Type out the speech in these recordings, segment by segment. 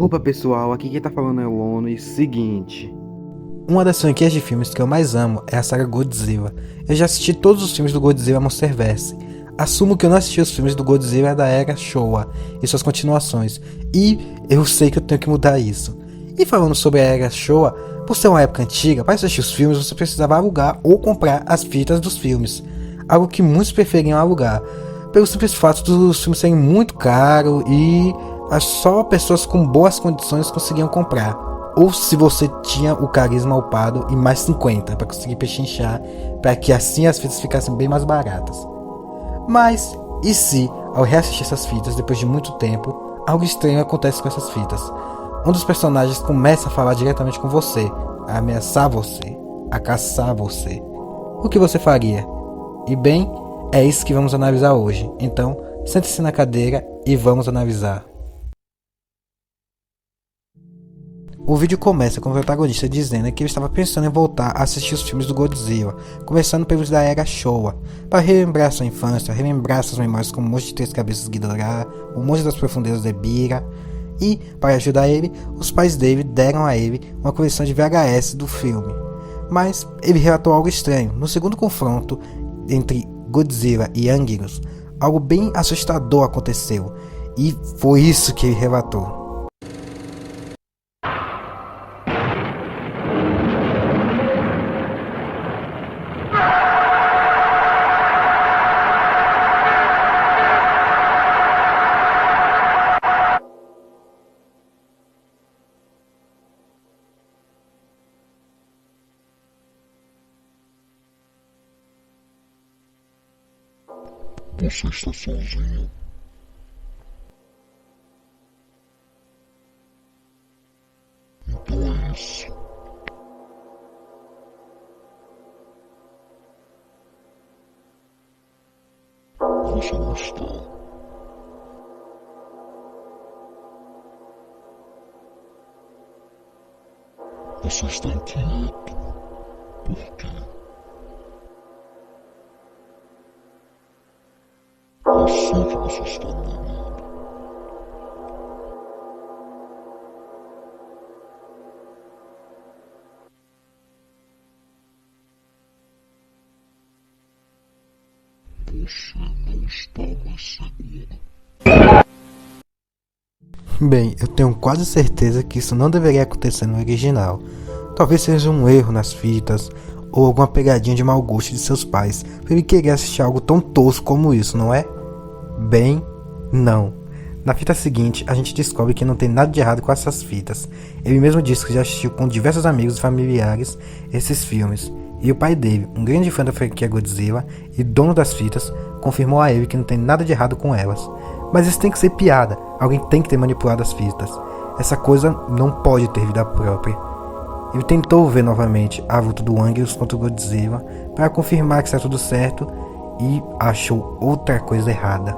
Opa pessoal, aqui quem tá falando é o Ono e seguinte. Uma das franquias de filmes que eu mais amo é a saga Godzilla. Eu já assisti todos os filmes do Godzilla Monsterverse. Assumo que eu não assisti os filmes do Godzilla da era Showa e suas continuações, e eu sei que eu tenho que mudar isso. E falando sobre a era Showa, por ser uma época antiga, para assistir os filmes você precisava alugar ou comprar as fitas dos filmes, algo que muitos preferiam alugar, pelo simples fato dos filmes serem muito caros e só pessoas com boas condições conseguiam comprar. Ou se você tinha o carisma upado e mais 50 para conseguir pechinchar, para que assim as fitas ficassem bem mais baratas. Mas, e se, ao reassistir essas fitas depois de muito tempo, algo estranho acontece com essas fitas? Um dos personagens começa a falar diretamente com você, a ameaçar você, a caçar você. O que você faria? E bem, é isso que vamos analisar hoje. Então, sente-se na cadeira e vamos analisar. O vídeo começa com o protagonista dizendo que ele estava pensando em voltar a assistir os filmes do Godzilla, começando pelos da era Showa, para relembrar sua infância, relembrar suas memórias como o Monstro de Três Cabeças Ghidorah, o Monstro das Profundezas de Ebirah, e, para ajudar ele, os pais dele deram a ele uma coleção de VHS do filme. Mas ele relatou algo estranho. No segundo confronto entre Godzilla e Anguirus, algo bem assustador aconteceu, e foi isso que ele relatou. Você está sozinho? Então é isso. Você não está. Você está inquieto. Por quê? Eu sei que você está enganado. Você não está mais seguro. Bem, eu tenho quase certeza que isso não deveria acontecer no original. Talvez seja um erro nas fitas, ou alguma pegadinha de mau gosto de seus pais, para ele querer assistir algo tão tosco como isso, não é? Bem, não. Na fita seguinte, a gente descobre que não tem nada de errado com essas fitas. Ele mesmo disse que já assistiu com diversos amigos e familiares esses filmes. E o pai dele, um grande fã da franquia Godzilla e dono das fitas, confirmou a ele que não tem nada de errado com elas. Mas isso tem que ser piada. Alguém tem que ter manipulado as fitas. Essa coisa não pode ter vida própria. Ele tentou ver novamente a luta do Anguirus contra o Godzilla para confirmar que está tudo certo e achou outra coisa errada.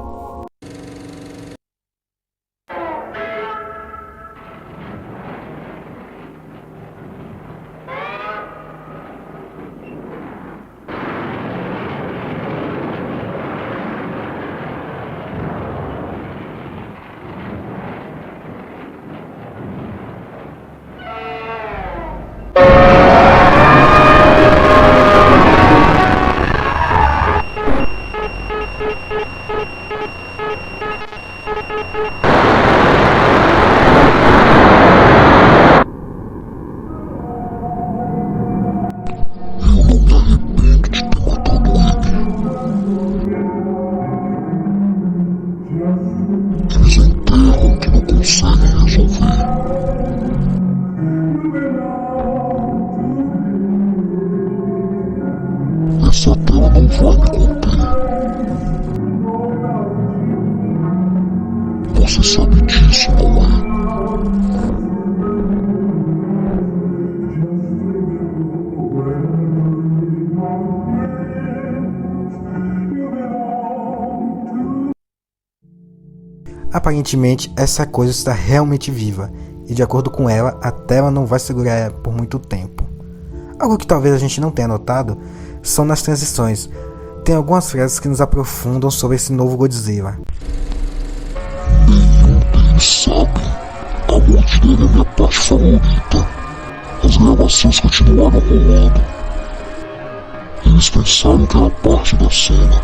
Eles enterram que não conseguem resolver. Essa tela não vai me conter. Você sabe disso, não é? Aparentemente, essa coisa está realmente viva, e de acordo com ela, a tela não vai segurar por muito tempo. Algo que talvez a gente não tenha notado são nas transições. Tem algumas frases que nos aprofundam sobre esse novo Godzilla. Nenhum deles sabe. A morte dele é a minha parte favorita. As gravações continuaram rolando. Eles pensaram que era parte da cena.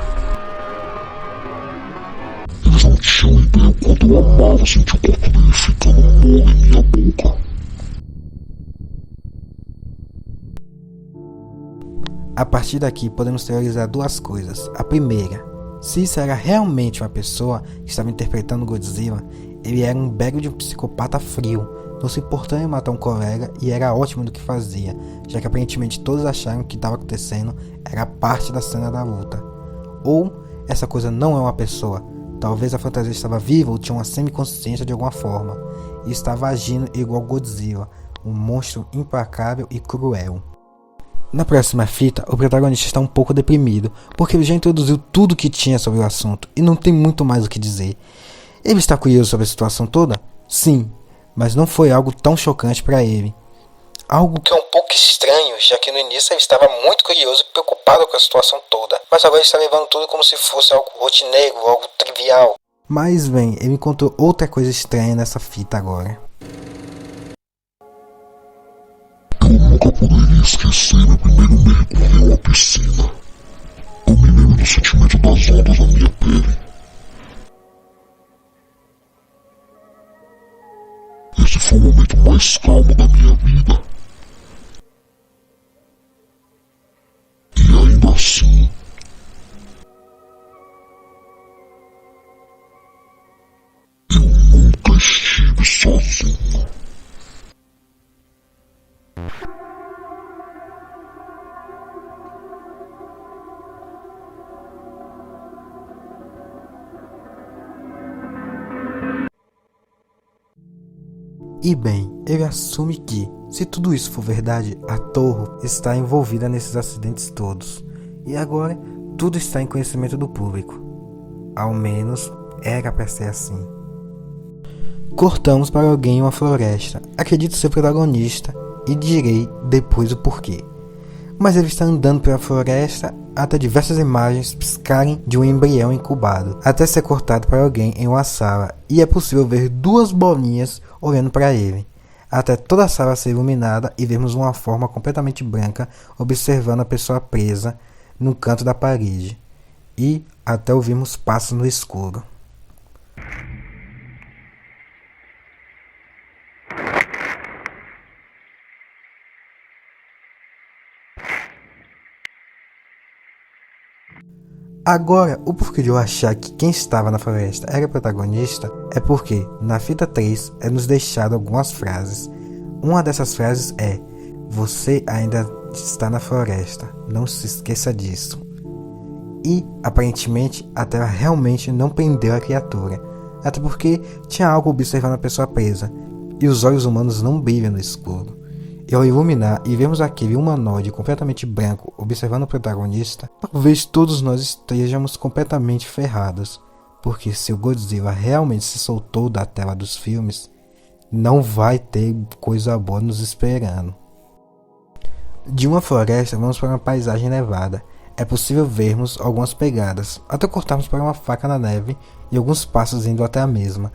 Eles não tinham ideia o quanto eu amava sentir o corpo dele ficando mole em minha boca. A partir daqui podemos teorizar duas coisas. A primeira, se isso era realmente uma pessoa que estava interpretando Godzilla, ele era um belo de um psicopata frio, não se importando em matar um colega e era ótimo no que fazia, já que aparentemente todos acharam que o que estava acontecendo era parte da cena da luta. Ou essa coisa não é uma pessoa, talvez a fantasia estava viva ou tinha uma semiconsciência de alguma forma, e estava agindo igual Godzilla, um monstro implacável e cruel. Na próxima fita, o protagonista está um pouco deprimido, porque ele já introduziu tudo o que tinha sobre o assunto e não tem muito mais o que dizer. Ele está curioso sobre a situação toda? Sim, mas não foi algo tão chocante para ele. Algo que é um pouco estranho, já que no início ele estava muito curioso e preocupado com a situação toda, mas agora ele está levando tudo como se fosse algo rotineiro, algo trivial. Mas bem, ele encontrou outra coisa estranha nessa fita agora. Eu nunca poderia esquecer meu primeiro mergulho à piscina. Eu me lembro do sentimento das ondas na minha pele. Esse foi o momento mais calmo da minha vida. E ainda assim, eu nunca estive sozinho. E bem, ele assume que, se tudo isso for verdade, a Toho está envolvida nesses acidentes todos. E agora, tudo está em conhecimento do público. Ao menos, era para ser assim. Cortamos para alguém em uma floresta. Acredito ser protagonista e direi depois o porquê. Mas ele está andando pela floresta até diversas imagens piscarem de um embrião incubado, até ser cortado para alguém em uma sala, e é possível ver duas bolinhas olhando para ele, até toda a sala ser iluminada e vermos uma forma completamente branca observando a pessoa presa no canto da parede, e até ouvirmos passos no escuro. Agora, o porquê de eu achar que quem estava na floresta era o protagonista é porque, na fita 3, é nos deixado algumas frases. Uma dessas frases é: "Você ainda está na floresta, não se esqueça disso." E, aparentemente, a Terra realmente não prendeu a criatura, até porque tinha algo observando a pessoa presa, e os olhos humanos não brilham no escuro. E ao iluminar e vemos aquele humanoide completamente branco observando o protagonista, talvez todos nós estejamos completamente ferrados, porque se o Godzilla realmente se soltou da tela dos filmes, não vai ter coisa boa nos esperando. De uma floresta vamos para uma paisagem nevada. É possível vermos algumas pegadas, até cortarmos para uma faca na neve e alguns passos indo até a mesma.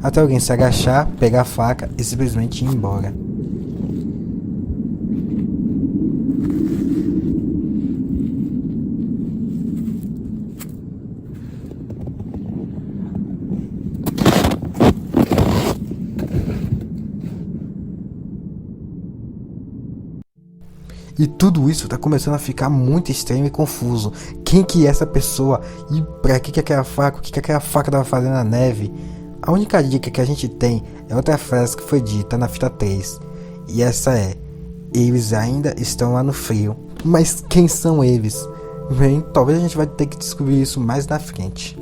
Até alguém se agachar, pegar a faca e simplesmente ir embora. E tudo isso tá começando a ficar muito estranho e confuso. Quem que é essa pessoa? E pra que aquela faca? O que aquela faca tava fazendo na neve? A única dica que a gente tem é outra frase que foi dita na fita 3. E essa é: eles ainda estão lá no frio. Mas quem são eles? Bem, talvez a gente vai ter que descobrir isso mais na frente.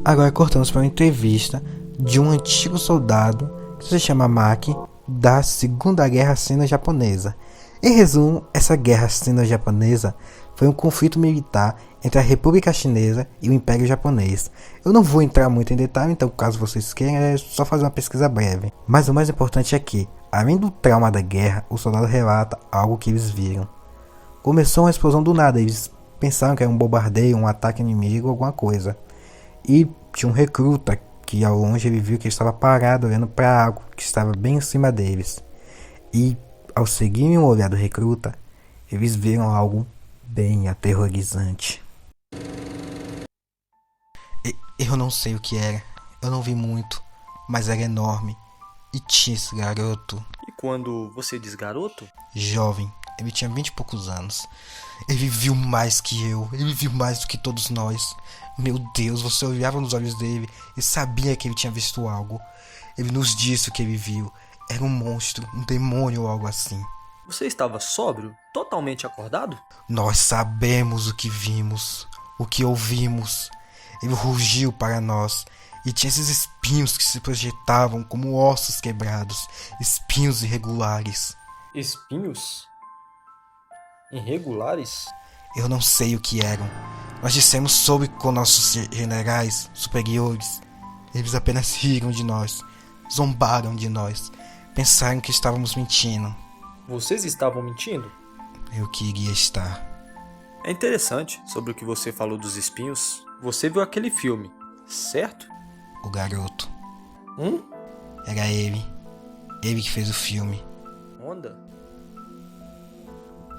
Agora cortamos para uma entrevista de um antigo soldado que se chama Maki, da Segunda Guerra Sino-Japonesa. Em resumo, essa guerra sino-japonesa foi um conflito militar entre a República Chinesa e o Império Japonês. Eu não vou entrar muito em detalhe, então caso vocês queiram, é só fazer uma pesquisa breve. Mas o mais importante é que, além do trauma da guerra, o soldado relata algo que eles viram. Começou uma explosão do nada, eles pensaram que era um bombardeio, um ataque inimigo, alguma coisa. E tinha um recruta que ao longe ele viu que ele estava parado olhando para algo que estava bem em cima deles. E ao seguirem o olhar do recruta, eles viram algo bem aterrorizante. Eu não sei o que era, eu não vi muito, mas era enorme. E tinha esse garoto. E quando você diz garoto? Jovem, ele tinha 20 e poucos anos. Ele viu mais que eu, ele viu mais do que todos nós. Meu Deus, você olhava nos olhos dele e sabia que ele tinha visto algo. Ele nos disse o que ele viu. Era um monstro, um demônio ou algo assim. Você estava sóbrio? Totalmente acordado? Nós sabemos o que vimos, o que ouvimos. Ele rugiu para nós e tinha esses espinhos que se projetavam como ossos quebrados, espinhos irregulares. Espinhos? Irregulares? Eu não sei o que eram. Nós dissemos sobre com nossos generais superiores. Eles apenas riram de nós, zombaram de nós, pensaram que estávamos mentindo. Vocês estavam mentindo? Eu queria estar. É interessante sobre o que você falou dos espinhos. Você viu aquele filme, certo? O garoto. Era ele que fez o filme. Honda?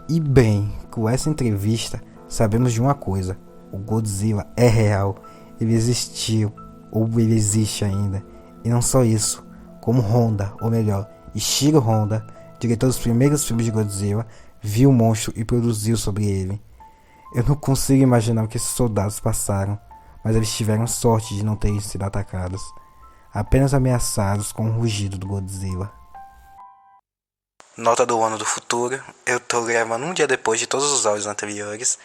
E bem, com essa entrevista, sabemos de uma coisa. O Godzilla é real. Ele existiu, ou ele existe ainda. E não só isso, como Honda, ou melhor, Ishiro Honda, diretor dos primeiros filmes de Godzilla, viu o monstro e produziu sobre ele. Eu não consigo imaginar o que esses soldados passaram, mas eles tiveram sorte de não terem sido atacados, apenas ameaçados com o rugido do Godzilla. Nota do ano do futuro: eu tô gravando um dia depois de todos os áudios anteriores,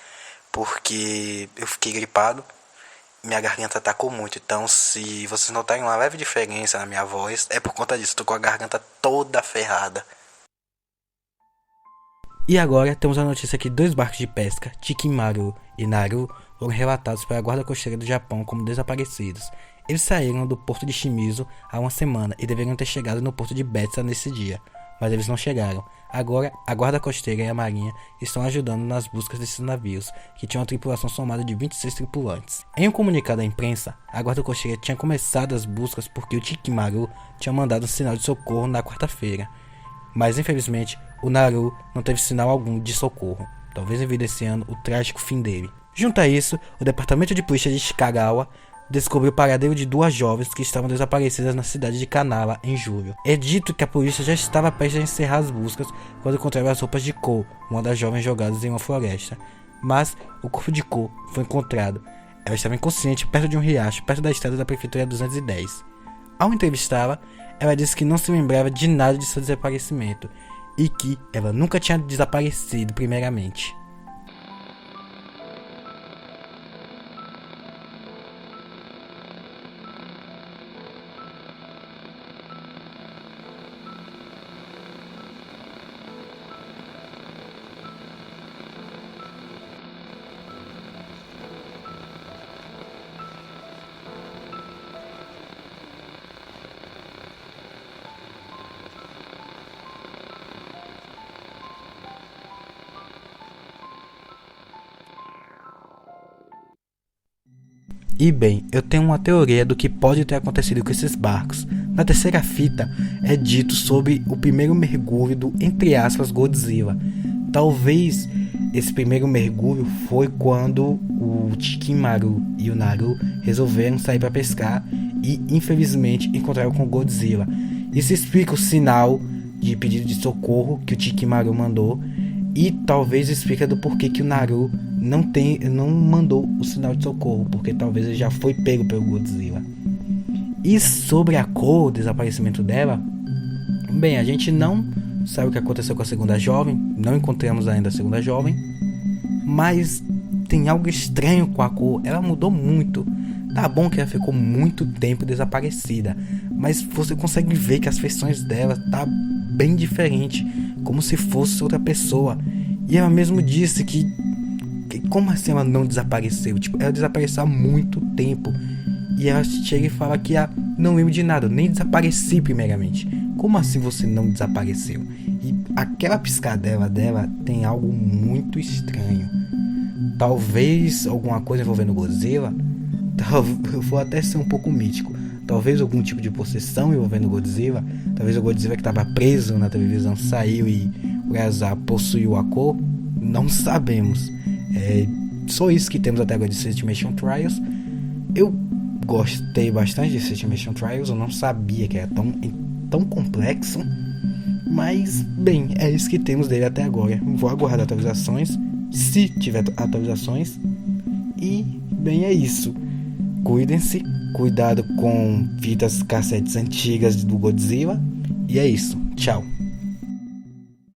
porque eu fiquei gripado, minha garganta atacou muito, então se vocês notarem uma leve diferença na minha voz, é por conta disso, tô com a garganta toda ferrada. E agora temos a notícia que 2 barcos de pesca, Chikimaru e Naru, foram relatados pela guarda costeira do Japão como desaparecidos. Eles saíram do porto de Shimizu há uma semana e deveriam ter chegado no porto de Betsa nesse dia, mas eles não chegaram. Agora, a guarda costeira e a marinha estão ajudando nas buscas desses navios, que tinham uma tripulação somada de 26 tripulantes. Em um comunicado à imprensa, a guarda costeira tinha começado as buscas porque o Chikimaru tinha mandado um sinal de socorro na quarta-feira. Mas infelizmente, o Naru não teve sinal algum de socorro, talvez evidenciando o trágico fim dele. Junto a isso, o departamento de polícia de Shikagawa descobriu o paradeiro de 2 jovens que estavam desaparecidas na cidade de Kanaba em julho. É dito que a polícia já estava prestes a encerrar as buscas quando encontraram as roupas de Ko, uma das jovens jogadas em uma floresta. Mas o corpo de Ko foi encontrado. Ela estava inconsciente perto de um riacho, perto da estrada da prefeitura 210. Ao entrevistá-la, ela disse que não se lembrava de nada de seu desaparecimento e que ela nunca tinha desaparecido primeiramente. E bem, eu tenho uma teoria do que pode ter acontecido com esses barcos. Na terceira fita é dito sobre o primeiro mergulho do, entre aspas, Godzilla. Talvez esse primeiro mergulho foi quando o Chikimaru e o Naru resolveram sair para pescar e infelizmente encontraram com o Godzilla. Isso explica o sinal de pedido de socorro que o Chikimaru mandou e talvez explica do porquê que o Naru não mandou o sinal de socorro, porque talvez ele já foi pego pelo Godzilla. E sobre a Ko, o desaparecimento dela, bem, a gente não sabe o que aconteceu com a segunda jovem, não encontramos ainda a segunda jovem, mas tem algo estranho com a Ko, ela mudou muito. Tá bom que ela ficou muito tempo desaparecida, mas você consegue ver que as feições dela tá bem diferente, como se fosse outra pessoa. E ela mesmo disse que como assim ela não desapareceu? Tipo, ela desapareceu há muito tempo. E ela chega e fala que não lembro de nada, nem desapareci primeiramente. Como assim você não desapareceu? E aquela piscadela dela tem algo muito estranho. Talvez alguma coisa envolvendo Godzilla. Eu vou até ser um pouco mítico. Talvez algum tipo de possessão envolvendo Godzilla. Talvez o Godzilla que estava preso na televisão saiu e por azar possuiu a cor. Não sabemos. É só isso que temos até agora de Estimation Trials. Eu gostei bastante de Estimation Trials. Eu não sabia que era tão complexo. Mas, bem, é isso que temos dele até agora. Vou aguardar atualizações, se tiver atualizações. E, bem, é isso. Cuidem-se, cuidado com fitas cassetes antigas do Godzilla. E é isso, tchau.